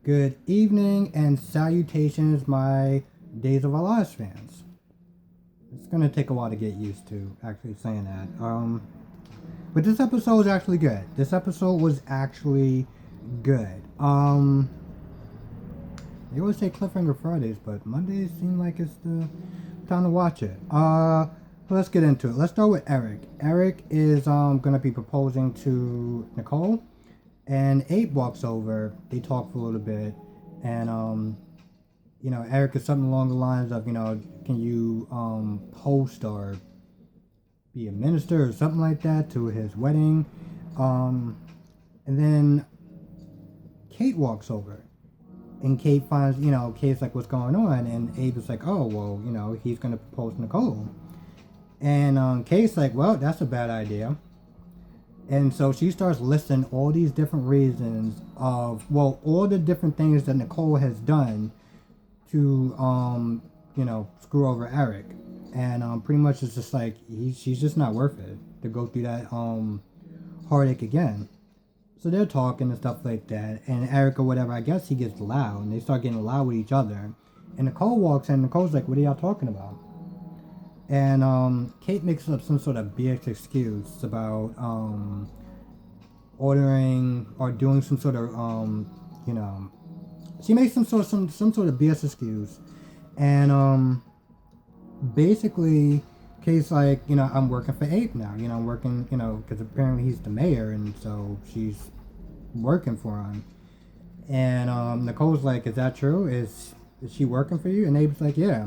Good evening and salutations, my Days of Our Lives fans. It's gonna take a while to get used to actually saying that. But this episode was actually good. This episode was actually good. They always say Cliffhanger Fridays, but Mondays seem like it's the time to watch it. Let's get into it. Let's start with Eric. Eric is gonna be proposing to Nicole. And Abe walks over, they talk for a little bit, and, Eric is something along the lines of, can you, host or be a minister or something like that to his wedding? And then Kate walks over, and Kate finds, Kate's like, what's going on? And Abe is like, oh, well, he's going to propose to Nicole. And Kate's like, well, that's a bad idea. And so she starts listing all these different reasons of, all the different things that Nicole has done to, screw over Eric. And pretty much it's just like, she's just not worth it to go through that heartache again. So they're talking and stuff like that. And Eric or whatever, I guess he gets loud. And they start getting loud with each other. And Nicole walks in. Nicole's like, what are y'all talking about? And Kate makes up some sort of BX excuse about ordering or doing some sort of she makes some sort of BS excuse, and basically Kate's like, I'm working for Abe now. I'm working, because apparently he's the mayor, and so she's working for him. And Nicole's like, is that true? Is she working for you? And Abe's like, yeah.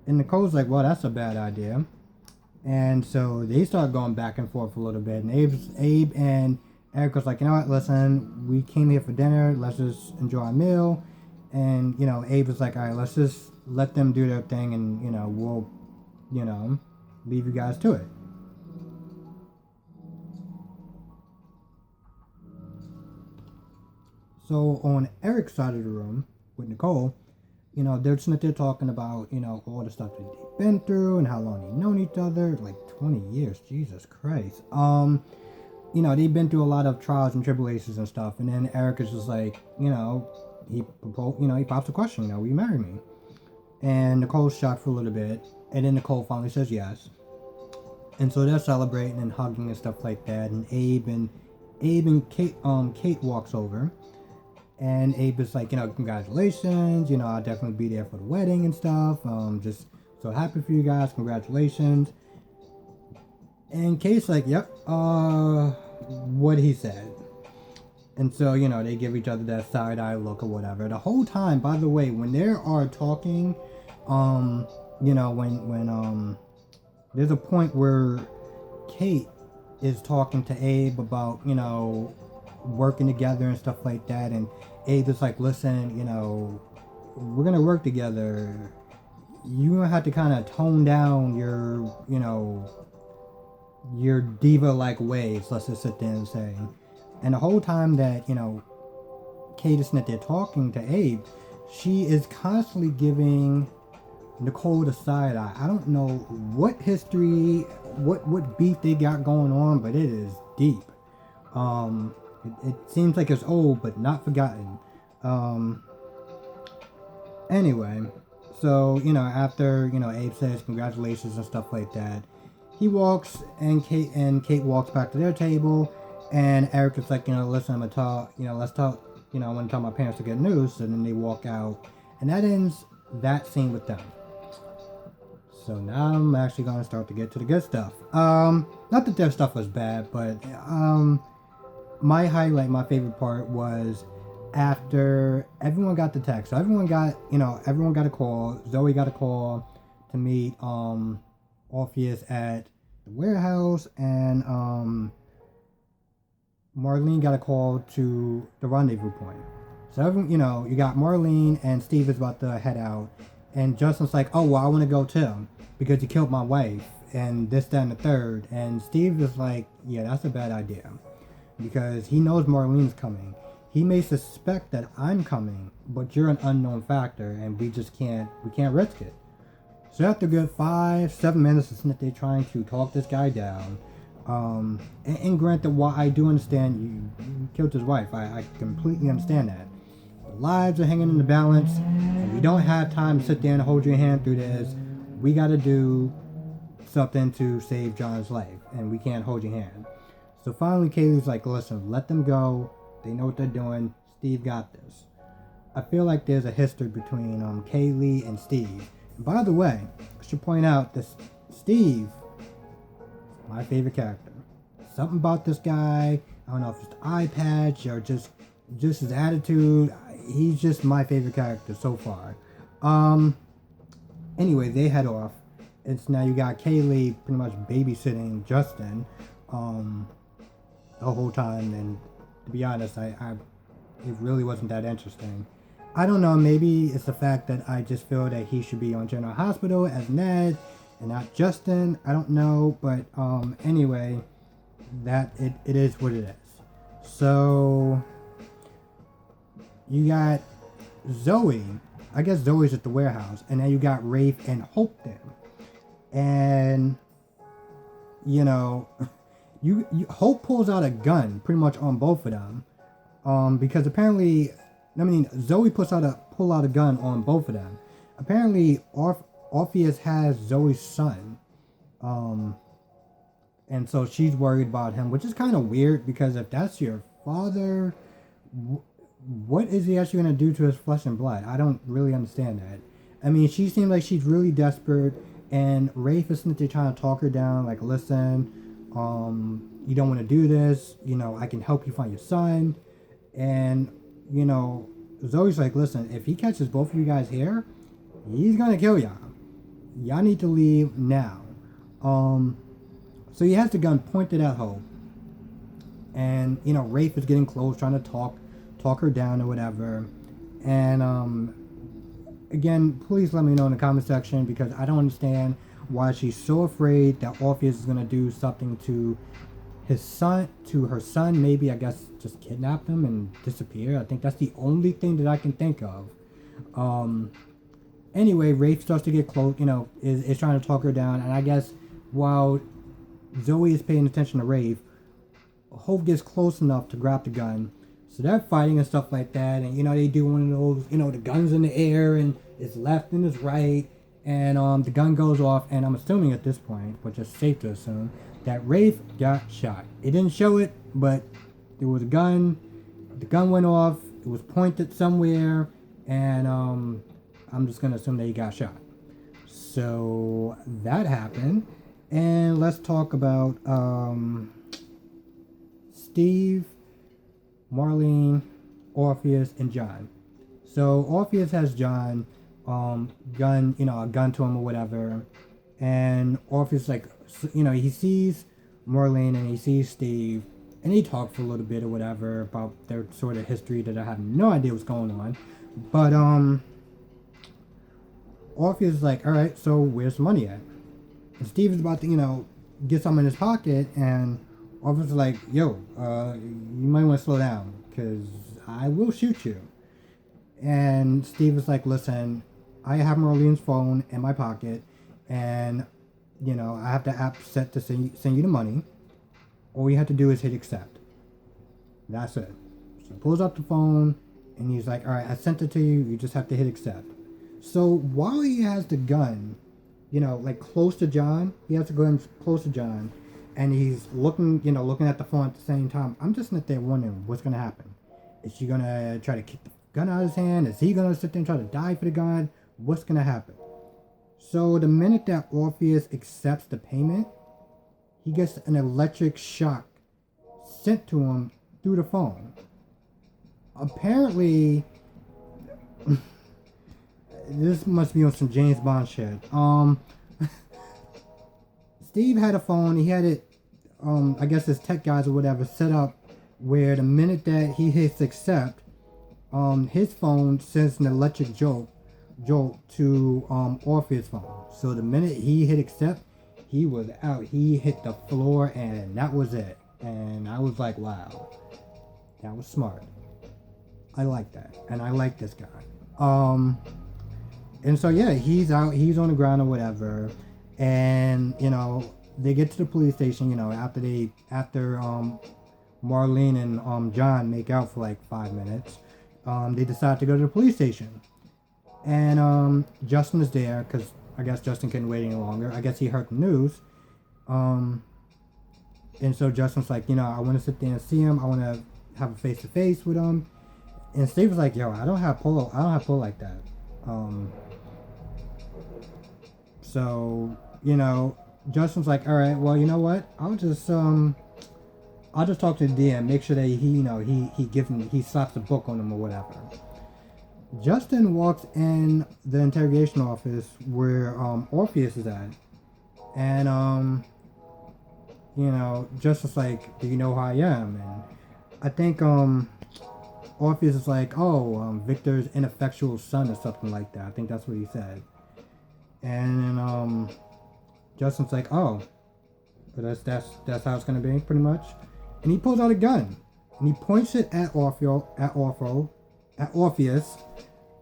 And Nicole's like, well, that's a bad idea. And so they start going back and forth a little bit. And Abe and Eric was like, you know what, listen, we came here for dinner. Let's just enjoy our meal. And, Abe was like, all right, let's just let them do their thing. And, we'll, leave you guys to it. So on Eric's side of the room with Nicole, they're talking about, all the stuff that they've been through and how long they've known each other, like 20 years, Jesus Christ. They've been through a lot of trials and tribulations and stuff, and then Eric is just like, he pops a question, will you marry me? And Nicole's shocked for a little bit, and then Nicole finally says yes. And so they're celebrating and hugging and stuff like that, and Abe and Kate walks over. And Abe is like, congratulations, I'll definitely be there for the wedding and stuff. Just so happy for you guys, congratulations. And Kate's like, yep, what he said. And so, they give each other that side-eye look or whatever. The whole time, by the way, when they are talking, when there's a point where Kate is talking to Abe about, working together and stuff like that, and Abe is like, listen, we're gonna work together. You gonna have to kind of tone down your diva-like ways, let's just sit there and say. And the whole time that, Kate is sitting there talking to Abe, she is constantly giving Nicole the side eye. I don't know what history, what beef they got going on, but it is deep. It seems like it's old, but not forgotten. Anyway, so, after, Abe says congratulations and stuff like that, he walks, and Kate walks back to their table, and Eric is like, listen, I'm gonna talk, let's talk, I want to tell my parents the good news, and then they walk out, and that ends that scene with them. So now I'm actually gonna start to get to the good stuff. Not that their stuff was bad, but, my highlight, my favorite part was after everyone got the text. So everyone got a call. Zoe got a call to meet Orpheus at the warehouse, and Marlene got a call to the rendezvous point. So everyone, you got Marlene and Steve is about to head out, and Justin's like, oh, well, I want to go too because you killed my wife and this, that, and the third. And Steve is like, yeah, that's a bad idea. Because he knows Marlene's coming. He may suspect that I'm coming, but you're an unknown factor, and we can't risk it. So after a good 5-7 minutes of sitting there trying to talk this guy down, and granted, while I do understand you killed his wife, I completely understand that. lives are hanging in the balance, and we don't have time to sit there and hold your hand through this. We got to do something to save John's life, and we can't hold your hand. So finally, Kaylee's like, listen, let them go. They know what they're doing. Steve got this. I feel like there's a history between Kaylee and Steve. And by the way, I should point out that Steve, my favorite character. Something about this guy, I don't know if it's the eye patch or just his attitude. He's just my favorite character so far. Anyway, they head off. It's now you got Kaylee pretty much babysitting Justin the whole time, and to be honest, it really wasn't that interesting. I don't know, maybe it's the fact that I just feel that he should be on General Hospital as Ned and not Justin. I don't know, but anyway, that it is what it is. So you got Zoe. I guess Zoe's at the warehouse, and then you got Rafe and Hope there. And you know, you Hope pulls out a gun pretty much on both of them, because apparently, I mean, Zoe pull out a gun on both of them. Apparently, Orpheus has Zoe's son, and so she's worried about him, which is kind of weird because if that's your father, what is he actually going to do to his flesh and blood? I don't really understand that. I mean, she seems like she's really desperate, and Rafe is simply trying to talk her down, like, listen, you don't want to do this, you know, I can help you find your son. And, you know, Zoe's like, listen, if he catches both of you guys here, he's going to kill y'all. Y'all need to leave now. So he has the gun pointed at Hope. And, you know, Rafe is getting close, trying to talk her down or whatever. And, again, please let me know in the comment section, because I don't understand why she's so afraid that Orpheus is going to do something to her son, maybe, I guess, just kidnap him and disappear. I think that's the only thing that I can think of. Anyway, Rafe starts to get close, you know, is trying to talk her down, and I guess while Zoe is paying attention to Rafe, Hope gets close enough to grab the gun. So they're fighting and stuff like that, and, you know, they do one of those, you know, the gun's in the air, and it's left and it's right, and the gun goes off, and I'm assuming at this point, which is safe to assume, that Rafe got shot. It didn't show it, but there was a gun, the gun went off, it was pointed somewhere, and I'm just going to assume that he got shot. So that happened, and let's talk about Steve, Marlene, Orpheus, and John. So Orpheus has John, a gun to him or whatever, and Orpheus, like, you know, he sees Marlene and he sees Steve, and they talk for a little bit or whatever about their sort of history that I have no idea what's going on. But Orpheus is like, all right, so where's the money at? And Steve is about to, you know, get something in his pocket, and Orpheus is like, yo, you might want to slow down, because I will shoot you. And Steve is like, listen, I have Marlene's phone in my pocket, and, you know, I have the app set to send you the money. All you have to do is hit accept. That's it. So he pulls out the phone, and he's like, all right, I sent it to you. You just have to hit accept. So while he has the gun, you know, like close to John, he has to go close to John, and he's looking at the phone at the same time. I'm just sitting there wondering what's going to happen. Is she going to try to kick the gun out of his hand? Is he going to sit there and try to die for the gun? What's going to happen? So the minute that Orpheus accepts the payment, he gets an electric shock sent to him through the phone. Apparently, this must be on some James Bond shit. Steve had a phone. He had it, I guess his tech guys or whatever, set up where the minute that he hits accept, his phone sends an electric jolt to Orpheus' phone. So the minute he hit accept, he was out. He hit the floor, and that was it. And I was like, wow, that was smart. I like that, and I like this guy. And so yeah, he's out. He's on the ground or whatever, and you know, they get to the police station. You know, after Marlene and John make out for like 5 minutes, they decide to go to the police station. And Justin is there because I guess Justin couldn't wait any longer. I guess he heard the news. And so Justin's like, I want to sit there and see him. I want to have a face-to-face with him. And Steve was like, yo, I don't have pull like that. So, Justin's like, all right, well, you know what? I'll just talk to the DM, make sure that he slaps a book on him or whatever. Justin walks in the interrogation office where Orpheus is at, and Justin's like, do you know who I am? And I think Orpheus is like, Victor's ineffectual son or something like that. I think that's what he said. And then Justin's like, oh, but that's how it's gonna be, pretty much. And he pulls out a gun and he points it at Orpheus,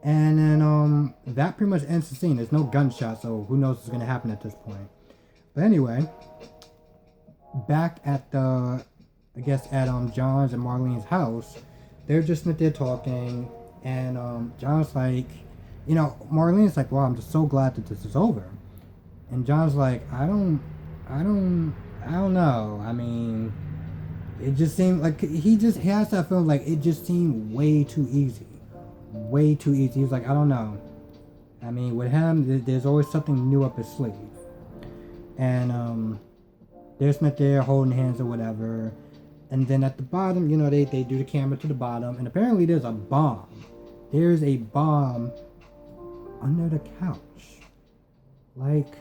and then that pretty much ends the scene. There's no gunshot, so who knows what's gonna happen at this point. But anyway, back at John's and Marlene's house, they're just sitting there talking, and John's like, Marlene's like, well, I'm just so glad that this is over. And John's like, I don't know. I mean, it just seemed like he has that feeling like it just seemed way too easy. Way too easy. He's like, I don't know. I mean, with him, there's always something new up his sleeve. And they're sitting there holding hands or whatever. And then at the bottom, they do the camera to the bottom, and apparently there's a bomb. There's a bomb under the couch. Like,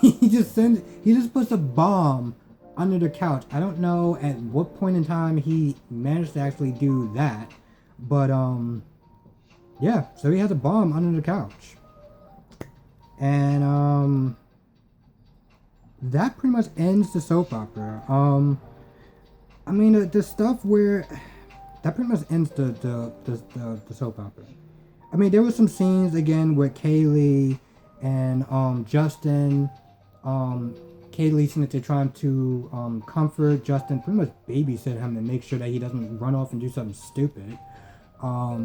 he just puts a bomb under the couch. I don't know at what point in time he managed to actually do that, but yeah. So he has a bomb under the couch, and that pretty much ends the soap opera. I mean, the stuff where that pretty much ends the soap opera. I mean, there were some scenes again with Kaylee and Justin. Kaylee seems they're trying to comfort Justin, pretty much babysit him and make sure that he doesn't run off and do something stupid. Let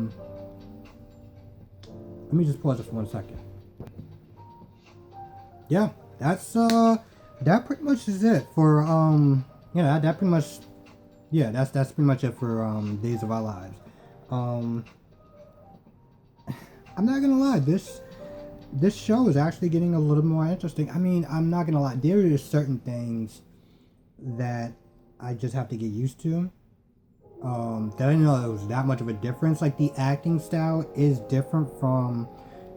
me just pause it for 1 second. Yeah, that's that pretty much is it for that pretty much. Yeah, that's pretty much it for Days of Our Lives. I'm not gonna lie, this show is actually getting a little more interesting. I mean, I'm not gonna lie, there are certain things that I just have to get used to. That I didn't know there was that much of a difference. Like, the acting style is different from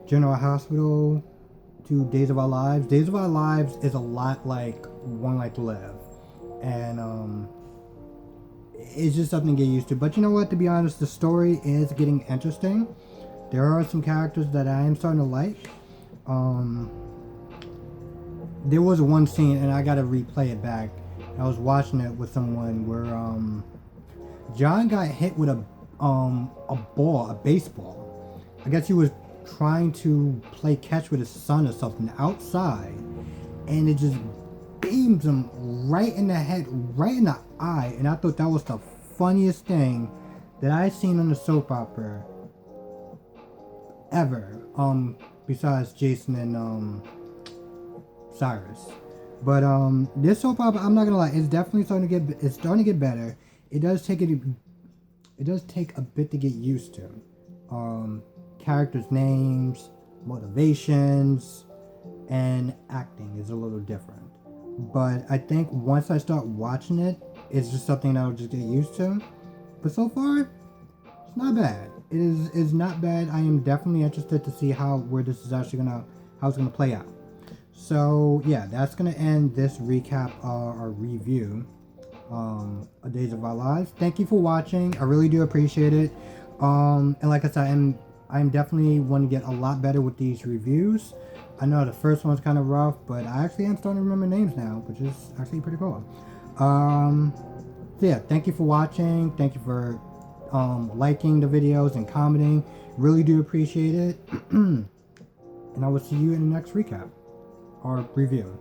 General Hospital to Days of Our Lives. Days of Our Lives is a lot like One Life to Live, and it's just something to get used to. But you know what? To be honest, the story is getting interesting. There are some characters that I am starting to like. There was one scene, and I gotta replay it back. I was watching it with someone where John got hit with a baseball. I guess he was trying to play catch with his son or something outside, and it just beams him right in the head, right in the eye. And I thought that was the funniest thing that I seen on the soap opera ever, besides Jason and Cyrus. But this soap opera, I'm not gonna lie, it's definitely starting to get better. It does take a bit to get used to. Characters' names, motivations, and acting is a little different. But I think once I start watching it, it's just something that I'll just get used to. But so far, it's not bad. It's not bad. I am definitely interested to see how it's gonna play out. So yeah, that's gonna end this recap or review of Days of Our Lives. Thank you for watching. I really do appreciate it. And like I said, I'm definitely want to get a lot better with these reviews. I know the first one's kind of rough, but I actually am starting to remember names now, which is actually pretty cool. So yeah, thank you for watching. Thank you for liking the videos and commenting. Really do appreciate it. And I will see you in the next recap or review.